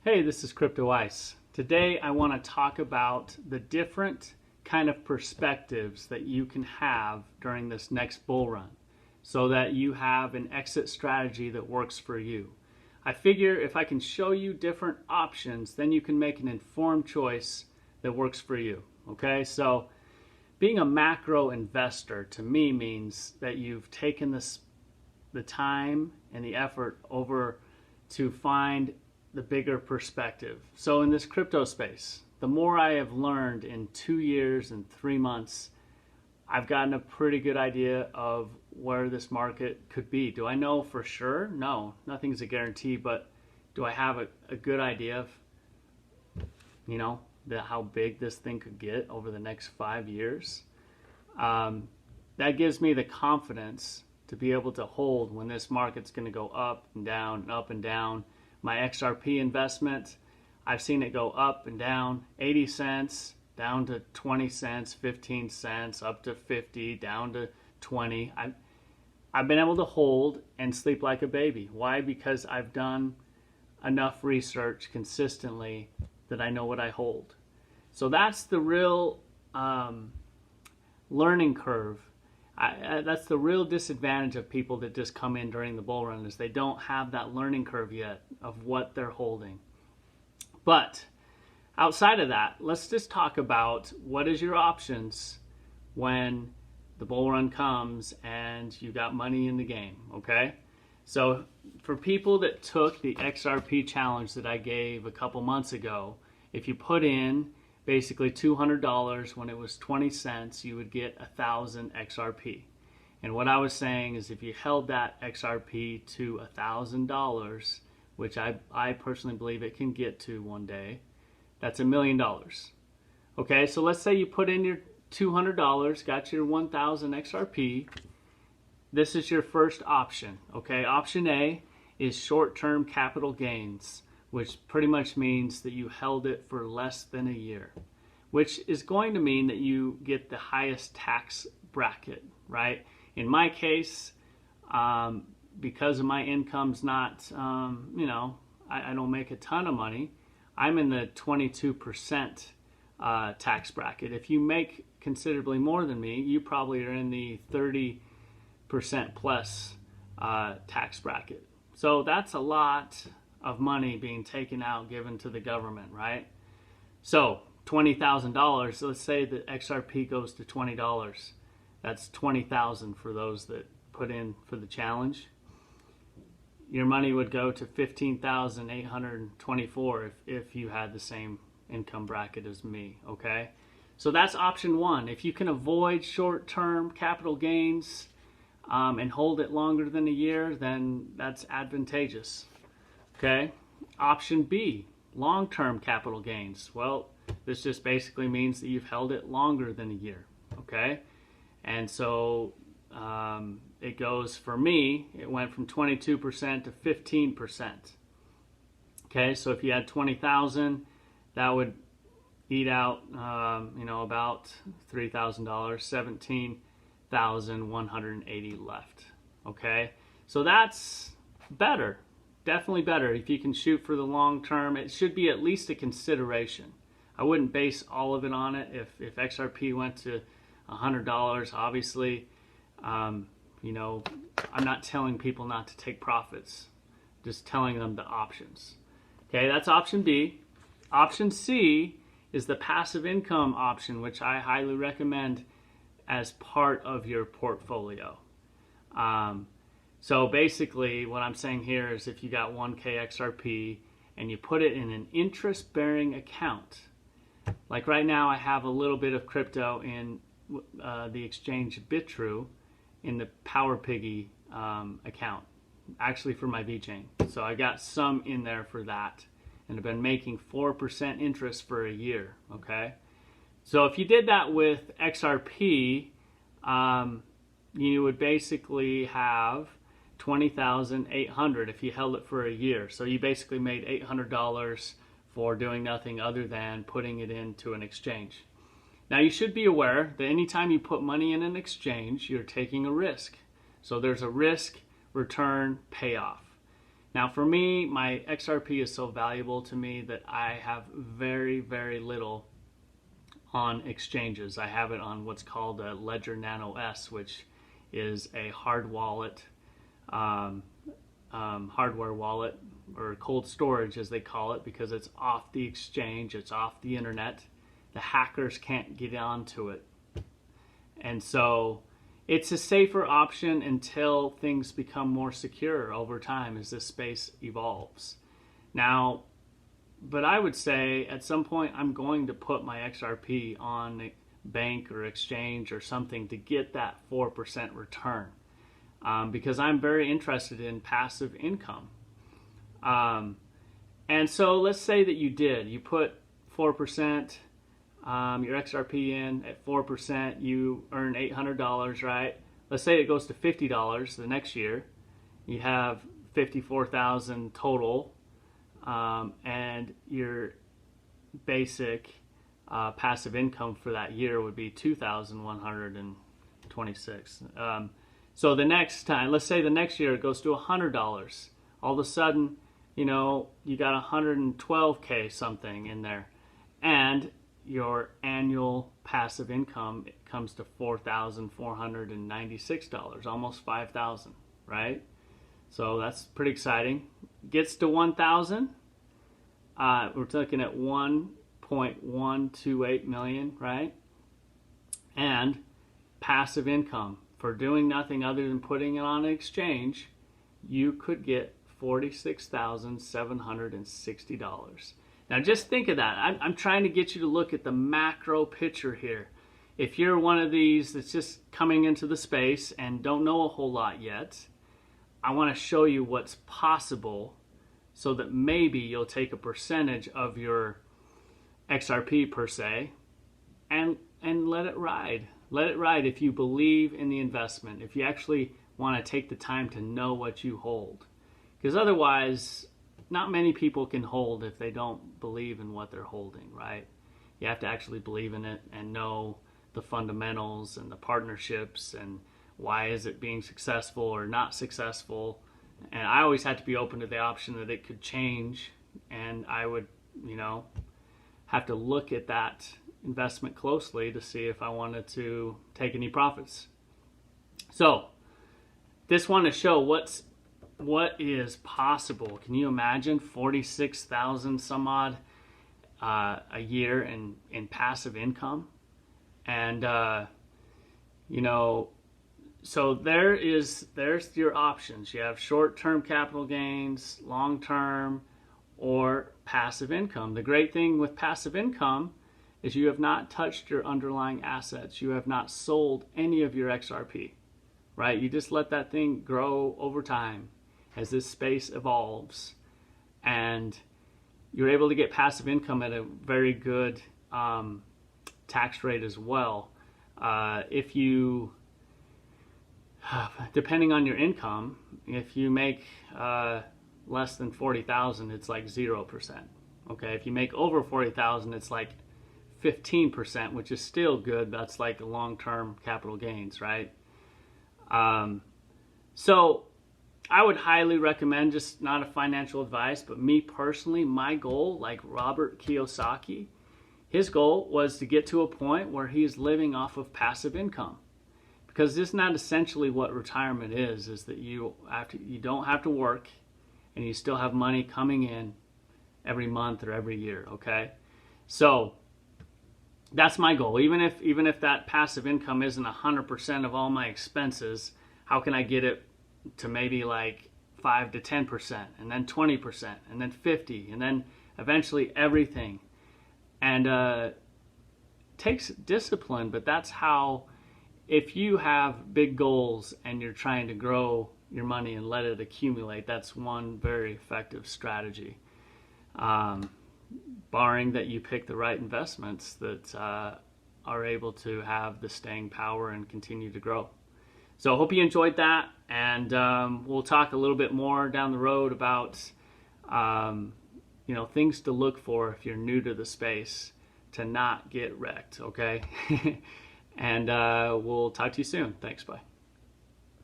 Hey, this is Crypto Ice. Today I want to talk about the different kind of perspectives that you can have during this next bull run so that you have an exit strategy that works for you. I figure if I can show you different options, then you can make an informed choice that works for you. Okay, so being a macro investor to me means that you've taken the time and the effort over to find the bigger perspective. So in this crypto space, the more I have learned in 2 years and 3 months, I've gotten a pretty good idea of where this market could be. Do I know for sure? No, nothing's a guarantee, but do I have a good idea of, how big this thing could get over the next 5 years? That gives me the confidence to be able to hold when this market's going to go up and down and up and down. My XRP investment, I've seen it go up and down, 80 cents, down to 20 cents, 15 cents, up to 50, down to 20. I've been able to hold and sleep like a baby. Why? Because I've done enough research consistently that I know what I hold. So that's the real learning curve. That's the real disadvantage of people that just come in during the bull run, is they don't have that learning curve yet of what they're holding. But outside of that, let's just talk about what is your options when the bull run comes and you got money in the game, okay? So for people that took the XRP challenge that I gave a couple months ago, if you put in basically $200 when it was 20 cents, you would get 1,000 XRP. And what I was saying is if you held that XRP to $1,000, which I personally believe it can get to one day, that's $1 million. Okay, so let's say you put in your $200, got your 1,000 XRP. This is your first option, okay? Option A is short-term capital gains, which pretty much means that you held it for less than a year, which is going to mean that you get the highest tax bracket, right? In my case, because of my income's not, I don't make a ton of money, I'm in the 22% tax bracket. If you make considerably more than me, you probably are in the 30% plus tax bracket. So that's a lot of money being taken out, given to the government, right? So $20,000, let's say that XRP goes to $20. That's $20,000 for those that put in for the challenge. Your money would go to $15,824 if you had the same income bracket as me, okay? So that's option one. If you can avoid short-term capital gains and hold it longer than a year, then that's advantageous. Okay, option B, long-term capital gains. Well, this just basically means that you've held it longer than a year, okay? And so it goes, for me, it went from 22% to 15%. Okay, so if you had 20,000, that would eat out, about $3,000, 17,180 left, okay? So that's better. Definitely better if you can shoot for the long term. It should be at least a consideration. I wouldn't base all of it on it. If XRP went to $100, obviously, I'm not telling people not to take profits, just telling them the options. Okay, that's option B. Option C is the passive income option, which I highly recommend as part of your portfolio. So basically what I'm saying here is if you got 1K XRP and you put it in an interest-bearing account, like right now I have a little bit of crypto in the exchange Bitrue in the PowerPiggy account, actually for my VeChain. So I got some in there for that, and I've been making 4% interest for a year, okay? So if you did that with XRP, you would basically have 20,800 if you held it for a year. So you basically made $800 for doing nothing other than putting it into an exchange. Now you should be aware that anytime you put money in an exchange, you're taking a risk. So there's a risk return payoff. Now for me, my XRP is so valuable to me that I have very, very little on exchanges. I have it on what's called a Ledger Nano S, which is a hard wallet, hardware wallet, or cold storage as they call it, because it's off the exchange, it's off the internet. The hackers can't get onto it. And so it's a safer option until things become more secure over time as this space evolves. Now, but I would say at some point I'm going to put my XRP on a bank or exchange or something to get that 4% return, because I'm very interested in passive income. And so let's say that you put 4%, your XRP in at 4%, you earn $800, right? Let's say it goes to $50 the next year. You have $54,000 total, and your basic passive income for that year would be $2,126. So the next time, let's say the next year it goes to $100. All of a sudden, you got 112K something in there, and your annual passive income comes to $4,496, almost $5,000, right? So that's pretty exciting. Gets to 1,000, we're looking at 1.128 million, right? And passive income for doing nothing other than putting it on an exchange, you could get $46,760. Now just think of that. I'm trying to get you to look at the macro picture here. If you're one of these that's just coming into the space and don't know a whole lot yet, I want to show you what's possible so that maybe you'll take a percentage of your XRP per se and let it ride. Let it ride if you believe in the investment, if you actually want to take the time to know what you hold. Because otherwise, not many people can hold if they don't believe in what they're holding, right? You have to actually believe in it and know the fundamentals and the partnerships and why is it being successful or not successful. And I always had to be open to the option that it could change, and I would, have to look at that investment closely to see if I wanted to take any profits. So this one to show what is possible. Can you imagine 46,000 some odd a year in passive income? And so there's your options. You have short-term capital gains, long-term, or passive income. The great thing with passive income is you have not touched your underlying assets. You have not sold any of your XRP, right? You just let that thing grow over time as this space evolves, and you're able to get passive income at a very good tax rate as well. If you, depending on your income, if you make less than 40,000, it's like 0%. Okay, if you make over 40,000, it's like 15%, which is still good. That's like long-term capital gains, right? So I would highly recommend, just not a financial advice, but me personally, my goal, like Robert Kiyosaki, his goal was to get to a point where he's living off of passive income. Because this is not essentially what retirement is that you don't have to work and you still have money coming in every month or every year, okay? So that's my goal. Even if that passive income isn't 100% of all my expenses, how can I get it to maybe like 5 to 10%, and then 20%, and then 50%, and then eventually everything. And it takes discipline, but that's how, if you have big goals and you're trying to grow your money and let it accumulate, that's one very effective strategy. Barring that you pick the right investments that are able to have the staying power and continue to grow. So I hope you enjoyed that, and we'll talk a little bit more down the road about things to look for if you're new to the space to not get wrecked, okay? And we'll talk to you soon. Thanks, bye.